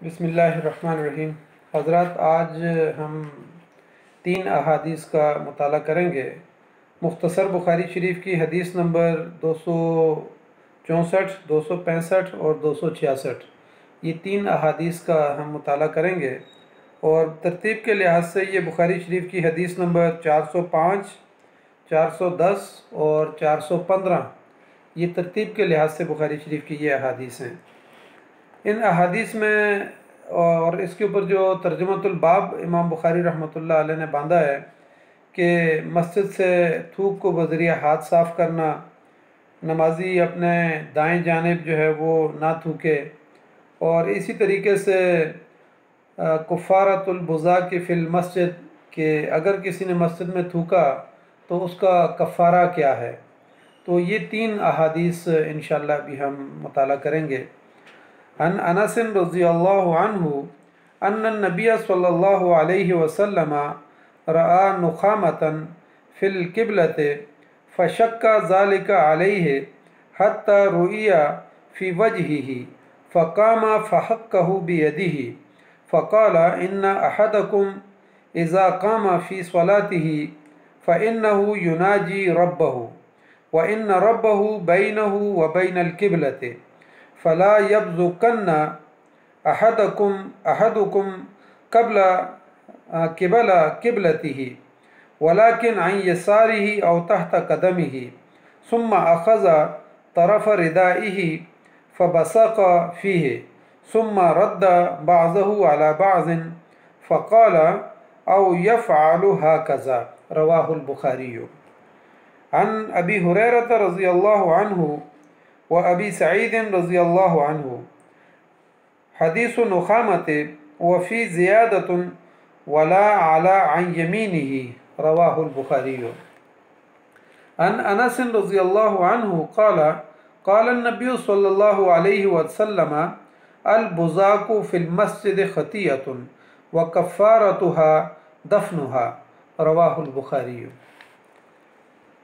बिस्मिल्लाहिर्रहमानिर्रहीम। हज़रात, आज हम 3 अहादीस का मुताला करेंगे। मुख्तसर बुखारी शरीफ की हदीस नंबर 264, 265 और 266, ये 3 अहादीस का हम मुताला करेंगे। और तरतीब के लिहाज से ये बुखारी शरीफ की हदीस नंबर 405, 410 और 415, ये तरतीब के लिहाज से बुखारी शरीफ की ये अहादीस हैं। इन अहादीस में और इसके ऊपर जो तर्जुमतुल बाब इमाम बुखारी रहमतुल्लाह अलैह ने बांधा है कि मस्जिद से थूक को बज़रिया हाथ साफ़ करना, नमाजी अपने दाएं जानिब जो है वो ना थूके, और इसी तरीके से कुफ़ारतुल बुज़ा की फ़िल मस्जिद के अगर किसी ने मस्जिद में थूका तो उसका कफ़ारा क्या है। तो ये 3 अहादीस इंशाअल्लाह भी हम मुताला करेंगे। अन अनस रज़ियल्लाहु अन्हु अन्न नबिय सल्लल्लाहु अलैहि वसल्लम रआ नुखामतन फिल क़िबलति फ़शक्का ज़ालिका अलैहि हत्ता रुइया फ़ी वजहिही फ़क़ाम फ़हक्कहु बियदिही फ़क़ाल इन्न अहदकुम इज़ा क़ाम फ़ी स्वलातिही फ़इन्नहु युनाजी रब्बहु व इन्न रब्बहु बैनहु व बैनल क़िबलति फ़ला यब्ज़ुकन्न अहदुकुम क़ब्ल क़िबलतिही वलाकिन अन यसारिही औ तहत क़दमिही सुम्मा अख़ज़ तरफ़ रिदाइही फ़बसक़ फ़ीहि सुम्मा रद्द बअज़हु अला बअज़िन फ़क़ाल औ यफ़अलु हाकज़ा। रवाहुल बुखारी। अन अबी हुरैरह रज़ियल्लाहु अन्हु व अबी सईद रज़ियल्लाहु अन्हु हदीसु नुखामति व फ़ी ज़ियादतुन वला अला अन यमीनिही। रवाहुल बुखारी। अन अनस रज़ियल्लाहु अन्हु क़ाल क़ाल नबी सल्लल्लाहु अलैहि वसल्लम अल बुज़ाक़ु फ़िल मस्जिद ख़तियतुन व कफ़ारतुहा दफ़नुहा। रवाहुल बुखारी।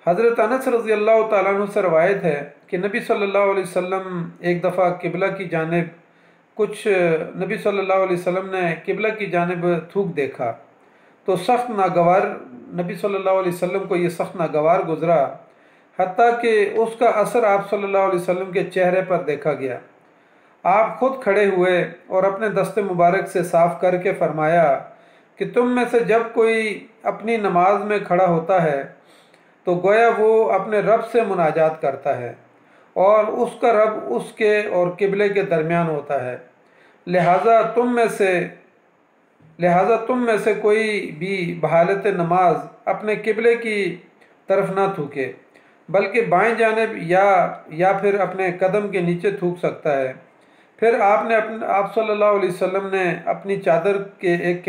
हज़रत अनस रज़ियल्लाहु ताला अन्हु से रवायत है कि नबी सल्लल्लाहु अलैहि वसल्लम एक दफ़ा किबला की जानिब नबी सल्लल्लाहु अलैहि वसल्लम ने किबला की जानिब थूक देखा तो सख्त नागवार नबी सल्लल्लाहु अलैहि वसल्लम को ये सख्त नागवार गुज़रा, हत्ता कि उसका असर आप सल्लल्लाहु अलैहि वसल्लम के चेहरे पर देखा गया। आप खुद खड़े हुए और अपने दस्ते मुबारक से साफ़ करके फरमाया कि तुम में से जब कोई अपनी नमाज में खड़ा होता है तो गोया वो अपने रब से मुनाजात करता है और उसका रब उसके और किबले के दरमियान होता है। लिहाजा तुम में से कोई भी बहालत नमाज अपने किबले की तरफ ना थूके, बल्कि बाएं जानिब या फिर अपने कदम के नीचे थूक सकता है। फिर आप सल्लल्लाहु अलैहि वसल्लम ने अपनी चादर के एक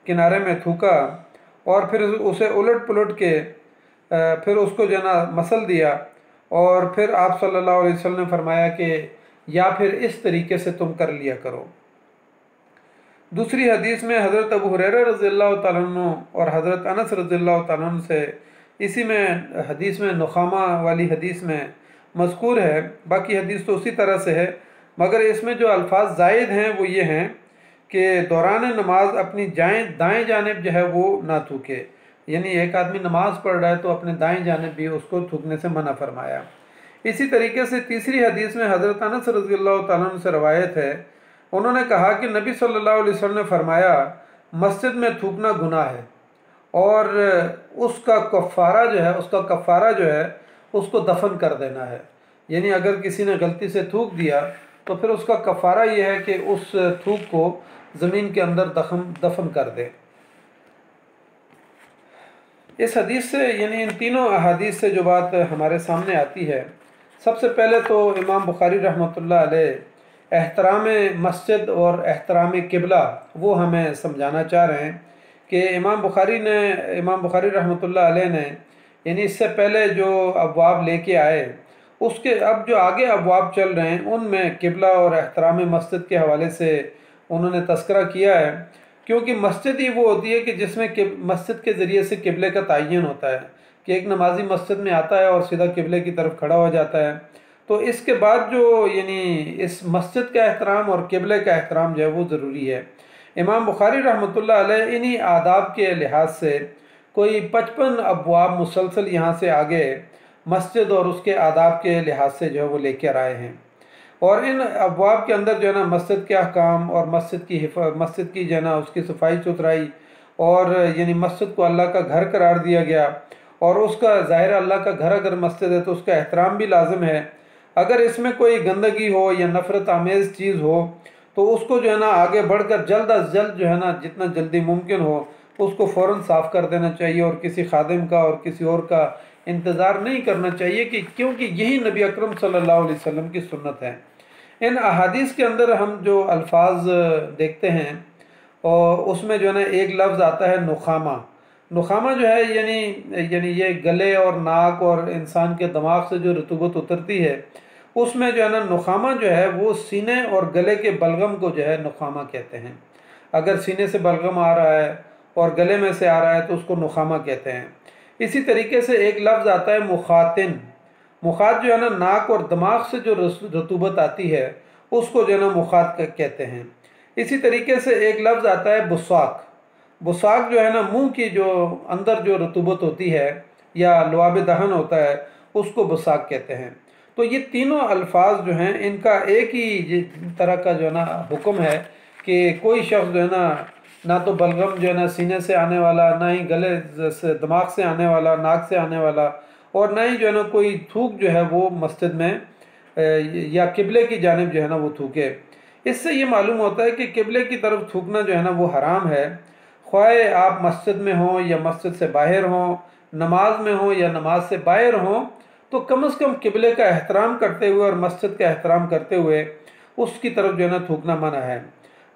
किनारे में थूका और फिर उसे उलट पुलट के फिर उसको जो ना मसल दिया, और फिर आप सल्लल्लाहु अलैहि वसल्लम ने फरमाया कि या फिर इस तरीके से तुम कर लिया करो। दूसरी हदीस में हज़रत अबू हुरैरा रज़ियल्लाहु ताला अन्हु और हज़रत अनस रज़ियल्लाहु ताला अन्हु से इसी में हदीस में नुखामा वाली हदीस में मज़कूर है। बाकी हदीस तो उसी तरह से है, मगर इसमें जो अल्फाज ज़ायद हैं वो ये हैं कि दौरान नमाज अपनी दाएं जानिब जो है वो ना थूके, यानी एक आदमी नमाज पढ़ रहा है तो अपने दाएं जानिब भी उसको थूकने से मना फरमाया। इसी तरीके से तीसरी हदीस में हज़रत अनस रज़ियल्लाहु ताला अन्हु से रवायत है, उन्होंने कहा कि नबी सल्लल्लाहु अलैहि वसल्लम ने फरमाया मस्जिद में थूकना गुनाह है और उसका कफ़ारा जो है उसको दफन कर देना है। यानी अगर किसी ने गलती से थूक दिया तो फिर उसका कफ़ारा ये है कि उस थूक को ज़मीन के अंदर दफन कर दे। इस हदीस से यानी इन तीनों अहादीस से जो बात हमारे सामने आती है, सबसे पहले तो इमाम बुखारी रहमतुल्लाह अलैह एहतराम मस्जिद और एहतराम किबला वो हमें समझाना चाह रहे हैं कि इमाम बुखारी रहमतुल्लाह अलैह ने यानी इससे पहले जो अबवाब लेके आए उसके अब जो आगे अबवाब चल रहे हैं उनमें किबला और एहतराम मस्जिद के हवाले से उन्होंने तस्करा किया है, क्योंकि मस्जिद ही वो होती है कि जिसमें मस्जिद के ज़रिए से किबले का तयन होता है कि एक नमाजी मस्जिद में आता है और सीधा किबले की तरफ खड़ा हो जाता है। तो इसके बाद जो यानी इस मस्जिद का एहतराम और क़िबले का एहतराम जो है वो ज़रूरी है। इमाम बुखारी रहमतुल्लाह अलैह इन्हीं आदाब के लिहाज से कोई 55 अबवाब मुसलसल यहाँ से आगे मस्जिद और उसके आदाब के लिहाज से जो है वो लेकर आए हैं। और इन अबवाब के अंदर जो है ना मस्जिद के अहकाम और मस्जिद की जो है ना उसकी सफाई सुथराई, और यानी मस्जिद को अल्लाह का घर करार दिया गया, और उसका ज़ाहिर अल्लाह का घर अगर मस्जिद है तो उसका एहतराम भी लाजिम है। अगर इसमें कोई गंदगी हो या नफ़रत आमेज़ चीज़ हो तो उसको जो है ना आगे बढ़कर जल्द अज जल्द जो है ना जितना जल्दी मुमकिन हो उसको फ़ौरन साफ़ कर देना चाहिए, और किसी खादिम का और किसी और का इंतज़ार नहीं करना चाहिए, कि क्योंकि यही नबी अकरम सल्लल्लाहु अलैहि वसल्लम की सुन्नत है। इन अहादीस के अंदर हम जो अल्फाज देखते हैं और उसमें जो है ना एक लफ्ज़ आता है नुखामा। नुखामा जो है यानी ये गले और नाक और इंसान के दिमाग से जो रतूबत उतरती है उसमें जो है ना नुखामा जो है वो सीने और गले के बलगम को जो है नुखामा कहते हैं। अगर सीने से बलगम आ रहा है और गले में से आ रहा है तो उसको नुखामा कहते हैं। इसी तरीके से एक लफ्ज़ आता है मुखातिन। मुखात जो है ना नाक और दिमाग से जो रतूबत आती है उसको जो है ना मुखात कहते हैं। इसी तरीके से एक लफ्ज़ आता है बुसाक। बुसाक जो है ना मुंह की जो अंदर जो रतूबत होती है या लुआब दहन होता है उसको बुसाक कहते हैं। तो ये तीनों अल्फाज जो हैं इनका एक ही तरह का जो है ना हुक्म है कि कोई शख्स जो है ना तो बलगम जो है ना सीने से आने वाला, ना ही गले से दिमाग से आने वाला, नाक से आने वाला, और ना ही जो है ना कोई थूक जो है वो मस्जिद में या किबले की जानिब जो है ना वो थूके। इससे ये मालूम होता है कि किबले की तरफ थूकना जो है ना वो हराम है, ख्वाहे आप मस्जिद में हों या मस्जिद से बाहर हों, नमाज में हों या नमाज से बाहर हों, तो कम से कम किबले का एहतराम करते हुए और मस्जिद का एहतराम करते हुए उसकी तरफ जो है ना थूकना मना है।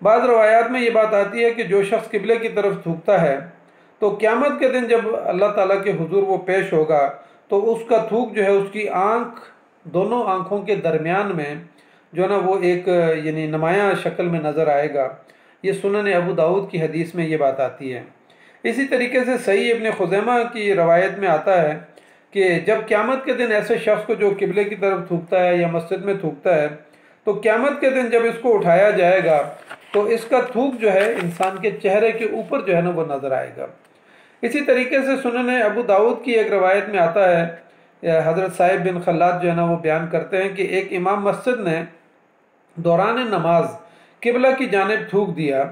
बाद रवायात में ये बात आती है कि जो शख्स किबले की तरफ थूकता है तो क़यामत के दिन जब अल्लाह ताला के हुजूर वो पेश होगा तो उसका थूक जो है उसकी आँख, दोनों आँखों के दरमियान में जो है ना वो एक यानी नुमायाँ शक्ल में नज़र आएगा। ये सुनन अबू दाऊद की हदीस में ये बात आती है। इसी तरीके से सही इब्न खुज़ैमा की रवायत में आता है कि जब क़यामत के दिन ऐसे शख्स को जो किबले की तरफ थूकता है या मस्जिद में थूकता है तो क़यामत के दिन जब इसको उठाया जाएगा तो इसका थूक जो है इंसान के चेहरे के ऊपर जो है ना वो नज़र आएगा। इसी तरीके से सुनन अबू दाऊद की एक रवायत में आता है, हज़रत साहिब बिन खल्लाद जो है ना वो बयान करते हैं कि एक इमाम मस्जिद ने दौरान नमाज किबला की जानिब थूक दिया,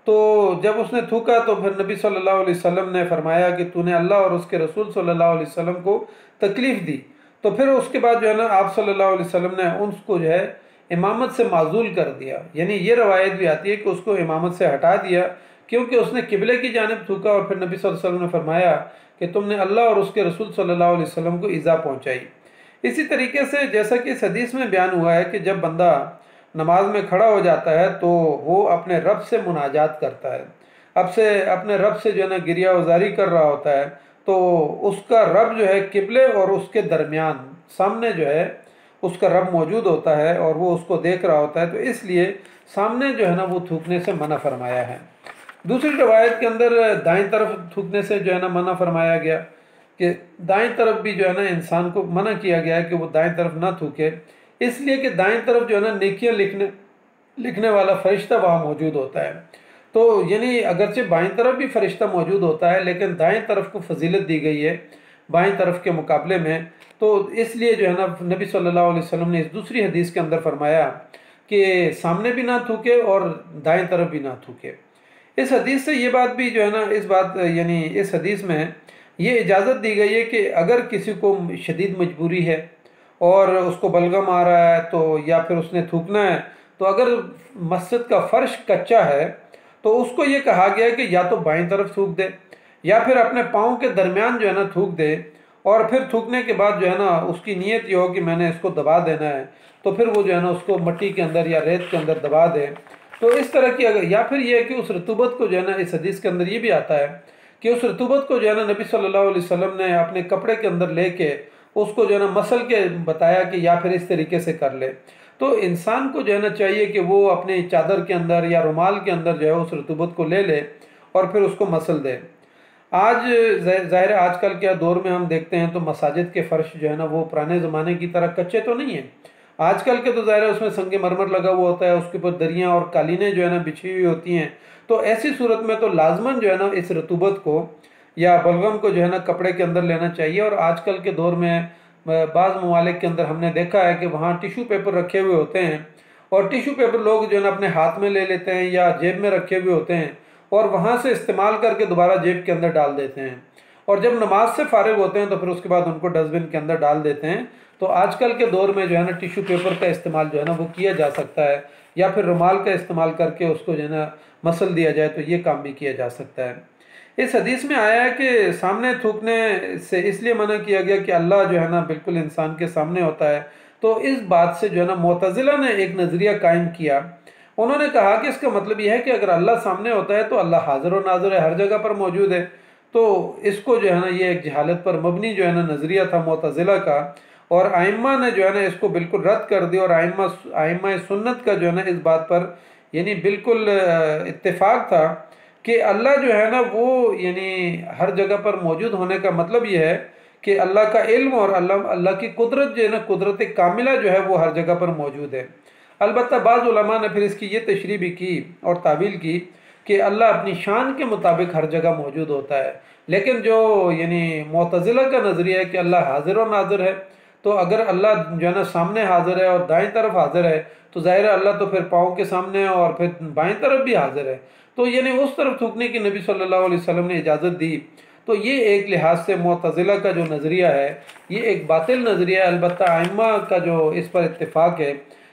तो जब उसने थूका तो फिर नबी सल्लल्लाहु अलैहि वसल्लम ने फरमाया कि तूने अल्लाह और उसके रसूल सल्लल्लाहु अलैहि वसल्लम को तकलीफ़ दी। तो फिर उसके बाद जो है ना आप सल्लल्लाहु अलैहि वसल्लम ने उसको जो है इमामत से माजूल कर दिया। यानी ये रवायत भी आती है कि उसको इमामत से हटा दिया क्योंकि उसने किबले की जानिब थूका, और फिर नबी सल्लल्लाहु अलैहि वसल्लम ने फरमाया कि तुमने अल्लाह और उसके रसूल सल्लल्लाहु अलैहि वसल्लम को ईज़ा पहुँचाई। इसी तरीके से जैसा कि इस हदीस में बयान हुआ है कि जब बंदा नमाज में खड़ा हो जाता है तो वो अपने रब से मुनाजात करता है, अब से अपने रब से जो है ना गिरिया उजारी कर रहा होता है, तो उसका रब जो है किबले और उसके दरमियान सामने जो है उसका रब मौजूद होता है और वो उसको देख रहा होता है, तो इसलिए सामने जो है ना वो थूकने से मना फरमाया है। दूसरी रवायत के अंदर दाएं तरफ थूकने से जो है ना मना फरमाया गया कि दाएं तरफ भी जो है ना इंसान को मना किया गया है कि वो दाएं तरफ ना थूके, इसलिए कि दाएं तरफ जो है ना नेकियां लिखने वाला फरिश्ता वहाँ मौजूद होता है। तो यानी अगरचे बाएं तरफ भी फरिश्ता मौजूद होता है लेकिन दाएं तरफ को फजीलत दी गई है बाएं तरफ के मुकाबले में, तो इसलिए जो है ना नबी सल्लल्लाहु अलैहि वसल्लम ने इस दूसरी हदीस के अंदर फरमाया कि सामने भी ना थूके और दाएं तरफ भी ना थूके। इस हदीस से ये बात भी जो है ना इस हदीस में ये इजाज़त दी गई है कि अगर किसी को शदीद मजबूरी है और उसको बलगम आ रहा है तो या फिर उसने थूकना है, तो अगर मस्जिद का फ़र्श कच्चा है तो उसको ये कहा गया है कि या तो बाएं तरफ थूक दे या फिर अपने पाँव के दरमियान जो है ना थूक दे, और फिर थूकने के बाद जो है ना उसकी नीयत ये हो कि मैंने इसको दबा देना है, तो फिर वो जो है ना उसको मिट्टी के अंदर या रेत के अंदर दबा दे। तो इस तरह की अगर या फिर ये है कि उस रतूबत को जो है ना इस हदीस के अंदर ये भी आता है कि उस रतूबत को जो है ना नबी सल्लल्लाहु अलैहि वसल्लम ने अपने कपड़े के अंदर लेके उसको जो है ना मसल के बताया कि या फिर इस तरीके से कर ले। तो इंसान को जो है ना चाहिए कि वो अपने चादर के अंदर या रुमाल के अंदर जो है उस रतूबत को ले ले और फिर उसको मसल दे। आज ज़ाहिर है आजकल के दौर में हम देखते हैं तो मसाजिद के फ़र्श जो है ना वो पुराने ज़माने की तरह कच्चे तो नहीं हैं, आजकल के तो ज़ाहिर है उसमें संगमरमर लगा हुआ होता है, उसके ऊपर दरियाँ और कालीनें जो है ना बिछी हुई होती हैं। तो ऐसी सूरत में तो लाजमन जो है ना इस रतूबत को या बलगम को जो है ना कपड़े के अंदर लेना चाहिए। और आजकल के दौर में बाज़ ममालिक के अंदर हमने देखा है कि वहाँ टिशू पेपर रखे हुए होते हैं, और टिशू पेपर लोग जो है ना अपने हाथ में ले लेते हैं या जेब में रखे हुए होते हैं, और वहाँ से इस्तेमाल करके दोबारा जेब के अंदर डाल देते हैं, और जब नमाज से फारिग होते हैं तो फिर उसके बाद उनको डस्टबिन के अंदर डाल देते हैं। तो आजकल के दौर में जो है ना टिशू पेपर का इस्तेमाल जो है ना वो किया जा सकता है, या फिर रुमाल का इस्तेमाल करके उसको जो है ना मसल दिया जाए, तो ये काम भी किया जा सकता है। इस हदीस में आया है कि सामने थूकने से इसलिए मना किया गया कि अल्लाह जो है ना बिल्कुल इंसान के सामने होता है। तो इस बात से जो है ना मुअतज़िला ने एक नज़रिया कायम किया। उन्होंने कहा कि इसका मतलब यह है कि अगर अल्लाह सामने होता है तो अल्लाह हाज़िर व नाज़िर है, हर जगह पर मौजूद है। तो इसको जो है ना ये एक जहालत पर मबनी जो है ना नज़रिया था मुअतज़िला का, और आइम्मा ने जो है ना इसको बिल्कुल रद्द कर दिया। और आइम्मा सुन्नत का जो है ना इस बात पर यानी बिल्कुल इत्तेफाक था कि अल्लाह जो है ना वो यानी हर जगह पर मौजूद होने का मतलब ये है कि अल्लाह का इल्म और अल्लाह की कुदरत जो है ना कुदरत कामिला जो है वो हर जगह पर मौजूद है। अलबत्ता बाज़ उलमा ने फिर इसकी ये तशरीह भी की और तावील की कि अल्लाह अपनी शान के मुताबिक हर जगह मौजूद होता है। लेकिन जो यानी मुअतज़िला का नज़रिया है कि अल्लाह हाज़िर और नाज़िर है, तो अगर अल्लाह जो है ना सामने हाज़िर है और दाएं तरफ हाज़िर है, तो ज़ाहिर है अल्लाह तो फिर पाँव के सामने है और फिर बाएं तरफ भी हाज़िर है। तो यानी उस तरफ थूकने की नबी सल्लल्लाहु अलैहि वसल्लम ने इजाज़त दी। तो ये एक लिहाज से मुअतज़िला का जो नज़रिया है ये एक बातिल नज़रिया है। अलबत्ता आइम्मा का जो इस पर इत्तेफाक है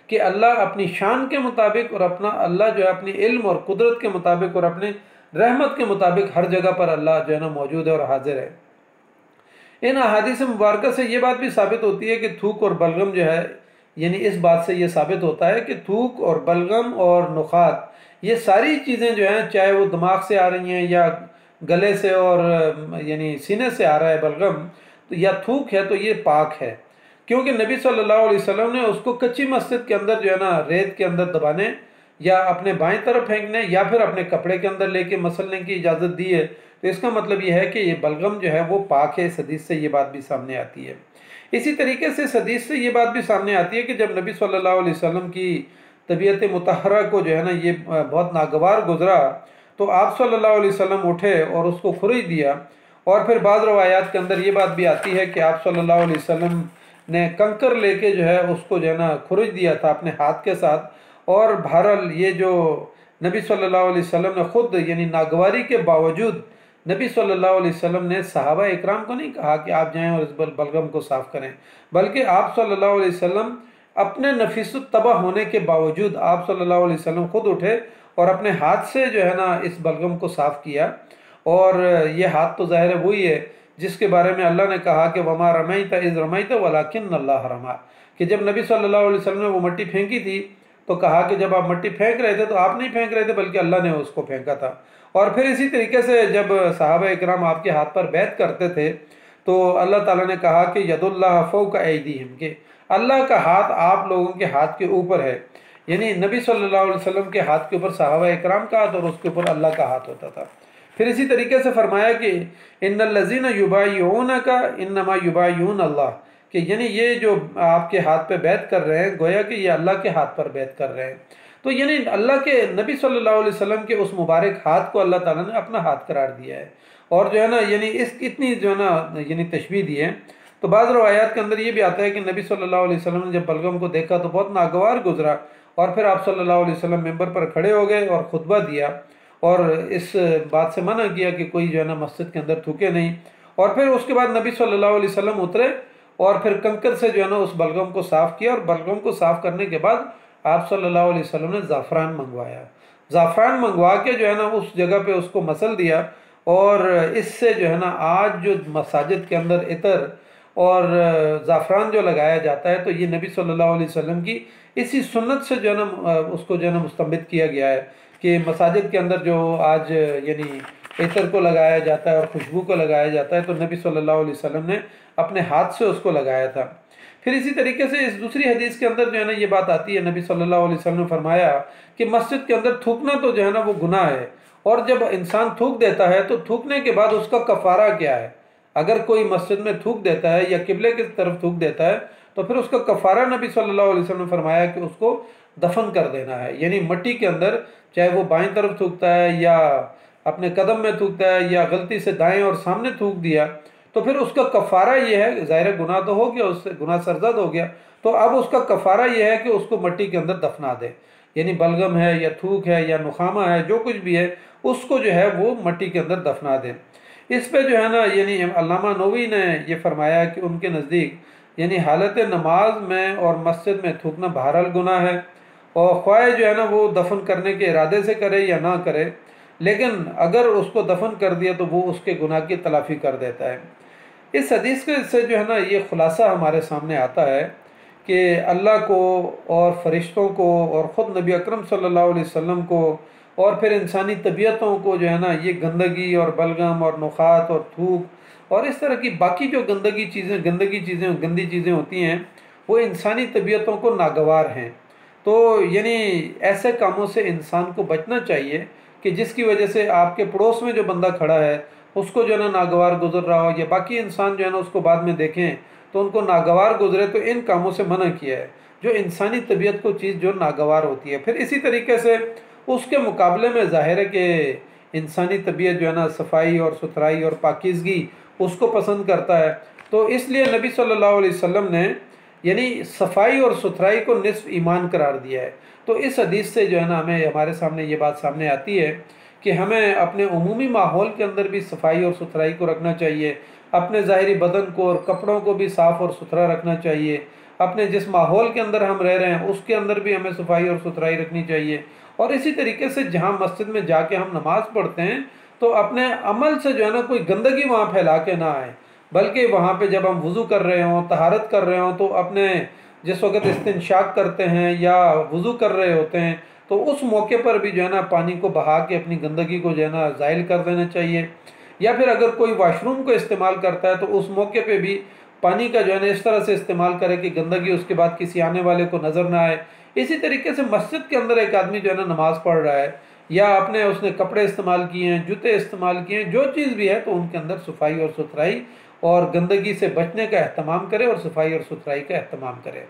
कि अल्लाह अपनी शान के मुताबिक और अपना अल्लाह जो है अपनी इल्म और कुदरत के मुताबिक और अपने रहमत के मुताबिक हर जगह पर अल्लाह जो है ना मौजूद है और हाजिर है। इन अहादीस मुबारक से ये बात भी साबित होती है कि थूक और बलगम जो है यानी इस बात से ये साबित होता है कि थूक और बलगम और नुखात ये सारी चीज़ें जो हैं चाहे वो दिमाग से आ रही हैं या गले से और यानी सीने से आ रहा है बलगम तो या थूक है, तो ये पाक है। क्योंकि नबी सल्लल्लाहु अलैहि वसल्लम ने उसको कच्ची मस्जिद के अंदर जो है ना रेत के अंदर दबाने या अपने बाएं तरफ फेंकने या फिर अपने कपड़े के अंदर लेके मसलने की इजाज़त दी है। तो इसका मतलब यह है कि ये बलगम जो है वो पाक है। इस हदीस से ये बात भी सामने आती है। इसी तरीके से इस हदीस से ये बात भी सामने आती है कि जब नबी सल्लल्लाहु अलैहि वसल्लम की तबीयत मुतहरा को जो है ना ये बहुत नागवार गुजरा, तो आप सल्लल्लाहु अलैहि वसल्लम उठे और उसको खुरुज दिया। और फिर बाद रवायात के अंदर ये बात भी आती है कि आप सल्लल्लाहु अलैहि वसल्लम ने कंकर लेके जो है उसको जो है ना खुरुज दिया था अपने हाथ के साथ। और बहरहाल ये जो नबी सल्लल्लाहु अलैहि वसल्लम ने खुद यानी नागवारी के बावजूद नबी सल्लल्लाहु अलैहि वसल्लम ने सहाबा इकराम को नहीं कहा कि आप जाएं और इस बलगम को साफ़ करें, बल्कि आप सल्लल्लाहु अलैहि वसल्लम अपने नफीसुत तबाह होने के बावजूद आप सल्लल्लाहु अलैहि वसल्लम खुद उठे और अपने हाथ से जो है ना इस बलगम को साफ़ किया। और ये हाथ तो ज़ाहिर है वही है जिसके बारे में अल्लाह ने कहा कि वमा रमैत इज़ रमैत वलाकिन अल्लाह रमा, कि जब नबी सल्लल्लाहु अलैहि वसल्लम ने वो मिट्टी फेंकी थी तो कहा कि जब आप मिट्टी फेंक रहे थे तो आप नहीं फेंक रहे थे बल्कि अल्लाह ने उसको फेंका था। और फिर इसी तरीके से जब सहाबा इकराम आपके हाथ पर बैत करते थे तो अल्लाह ताला ने कहा कि यदुल्लाह फौक ऐदीहिम, के अल्लाह का हाथ आप लोगों के हाथ के ऊपर है। यानी नबी सल्लल्लाहु अलैहि वसल्लम के हाथ के ऊपर सहाबा इकराम का हाथ और उसके ऊपर अल्लाह का हाथ होता था। फिर इसी तरीके से फरमाया कि इन्नल्लज़ीना युबाय्यूनका इन्नमा युबाय्यून अल्लाह, कि यानी ये जो आपके हाथ पे बैत कर रहे हैं गोया कि ये अल्लाह के हाथ पर बैत कर रहे हैं। तो यानी अल्लाह के नबी सल्लल्लाहु अलैहि वसल्लम के उस मुबारक हाथ को अल्लाह ताला ने अपना हाथ करार दिया है। और जो है ना यानी इस इतनी जो है ना यानी तशबीह दी है। तो बाज़ रवायात के अंदर ये भी आता है कि नबी सल्लल्लाहु अलैहि वसल्लम ने जब बलगम को देखा तो बहुत नागवार गुजरा, और फिर आप सल्लल्लाहु अलैहि वसल्लम मिंबर पर खड़े हो गए और खुतबा दिया और इस बात से मना किया कि कोई जो है ना मस्जिद के अंदर थूके नहीं। और फिर उसके बाद नबी सल्लल्लाहु अलैहि वसल्लम उतरे और फिर कंकर से जो है ना उस बलगम को साफ़ किया। और बलगम को साफ़ करने के बाद आप सल्लल्लाहु अलैहि वसल्लम ने ज़ाफ़रान मंगवाया। ज़ाफ़रान मंगवा के जो है ना उस जगह पे उसको मसल दिया। और इससे जो है ना आज जो मसाजिद के अंदर इतर और ज़ाफ़रान जो लगाया जाता है तो ये नबी सल्लल्लाहु अलैहि वसल्लम की इसी सुन्नत से जो है ना उसको जो है ना मुस्तंबित किया गया है कि मसाजिद के अंदर जो आज यानी इतर को लगाया जाता है और खुशबू को लगाया जाता है तो नबी सल्लल्लाहु अलैहि वसल्लम ने अपने हाथ से उसको लगाया था। फिर इसी तरीके से इस दूसरी हदीस के अंदर जो है ना ये बात आती है, नबी सल्लल्लाहु अलैहि वसल्लम ने फरमाया कि मस्जिद के अंदर थूकना तो जो है ना वो गुनाह है। और जब इंसान थूक देता है तो थूकने के बाद उसका कफ़ारा क्या है। अगर कोई मस्जिद में थूक देता है या किबले की तरफ थूक देता है तो फिर उसका कफ़ारा नबी सल्लल्लाहु अलैहि वसल्लम ने फरमाया कि उसको दफन कर देना है, यानी मिट्टी के अंदर, चाहे वो बाएं तरफ थूकता है या अपने कदम में थूकता है या गलती से दाएं और सामने थूक दिया, तो फिर उसका कफ़ारा ये है, ज़ाहिर गुनाह तो हो गया, उससे गुनाह सरज़द हो गया, तो अब उसका कफ़ारा ये है कि उसको मिट्टी के अंदर दफना दे, यानी बलगम है या थूक है या नुखामा है, जो कुछ भी है उसको जो है वो मिट्टी के अंदर दफना दे। इस पे जो है ना, यानी अल्लामा नवी ने ये फरमाया कि उनके नज़दीक यानी हालत नमाज में और मस्जिद में थूकना बहरहाल गुनाह है, और ख्वाह जो है ना वो दफन करने के इरादे से करे या ना करे, लेकिन अगर उसको दफन कर दिया तो वो उसके गुनाह की तलाफ़ी कर देता है। इस हदीस के से जो है ना ये खुलासा हमारे सामने आता है कि अल्लाह को और फरिश्तों को और ख़ुद नबी अकरम सल्लल्लाहु अलैहि वसल्लम को और फिर इंसानी तबीयतों को जो है ना ये गंदगी और बलगम और नुखात और थूक और इस तरह की बाकी जो गंदगी चीज़ें गंदी चीज़ें होती हैं, वो इंसानी तबीयतों को नागवार हैं। तो यानी ऐसे कामों से इंसान को बचना चाहिए कि जिसकी वजह से आपके पड़ोस में जो बंदा खड़ा है उसको जो है ना नागवार गुजर रहा हो, या बाकी इंसान जो है ना उसको बाद में देखें तो उनको नागवार गुजरे, तो इन कामों से मना किया है जो इंसानी तबीयत को चीज़ जो नागवार होती है। फिर इसी तरीके से उसके मुकाबले में ज़ाहिर है कि इंसानी तबीयत जो है ना सफाई और सुथराई और पाकीज़गी उसको पसंद करता है। तो इसलिए नबी सल्लल्लाहु अलैहि वसल्लम ने यानी सफाई और सुथराई को निस्फ ईमान करार दिया है। तो इस हदीस से जो है ना हमें हमारे सामने ये बात सामने आती है कि हमें अपने उमूमी माहौल के अंदर भी सफाई और सुथराई को रखना चाहिए, अपने ज़ाहिरी बदन को और कपड़ों को भी साफ़ और सुथरा रखना चाहिए, अपने जिस माहौल के अंदर हम रह रहे हैं उसके अंदर भी हमें सफाई और सुथराई रखनी चाहिए। और इसी तरीके से जहाँ मस्जिद में जाके हम नमाज़ पढ़ते हैं तो अपने अमल से जो है ना कोई गंदगी वहाँ फैला के ना आए, बल्कि वहाँ पे जब हम वज़ू कर रहे हों, तहारत कर रहे हों, तो अपने जिस वक़्त इस्तिंशाक करते हैं या वज़ू कर रहे होते हैं तो उस मौके पर भी जो है ना पानी को बहा के अपनी गंदगी को जो है ना ज़ाइल कर देना चाहिए। या फिर अगर कोई वाशरूम को इस्तेमाल करता है तो उस मौके पे भी पानी का जो है ना इस तरह से इस्तेमाल करे कि गंदगी उसके बाद किसी आने वाले को नज़र ना आए। इसी तरीके से मस्जिद के अंदर एक आदमी जो है ना नमाज़ पढ़ रहा है या अपने उसने कपड़े इस्तेमाल किए हैं, जूते इस्तेमाल किए हैं, जो चीज़ भी है, तो उनके अंदर सफाई और सुथराई और गंदगी से बचने का अहतमाम करे और सफाई और सुथराई का अहतमाम करे।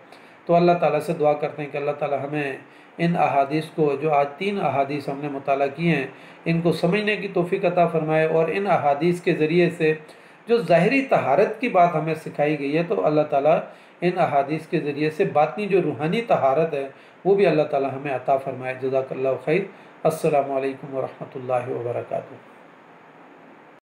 तो अल्लाह ताला से दुआ करते हैं कि अल्लाह ताला हमें इन अहादीस को, जो आज 3 अहादीस हमने मुताला किए हैं, इनको समझने की तौफीक अता फ़रमाए, और इन अहादीस के ज़रिए से जो ज़ाहिरी तहारत की बात हमें सिखाई गई है, तो अल्लाह ताला इन अहादीस के ज़रिए से बातनी जो रूहानी तहारत है वो भी अल्लाह ताला हमें अता फ़रमाए। जज़ाकल्लाहु खैर। अस्सलामु अलैकुम व रहमतुल्लाहि व बरकातुहू।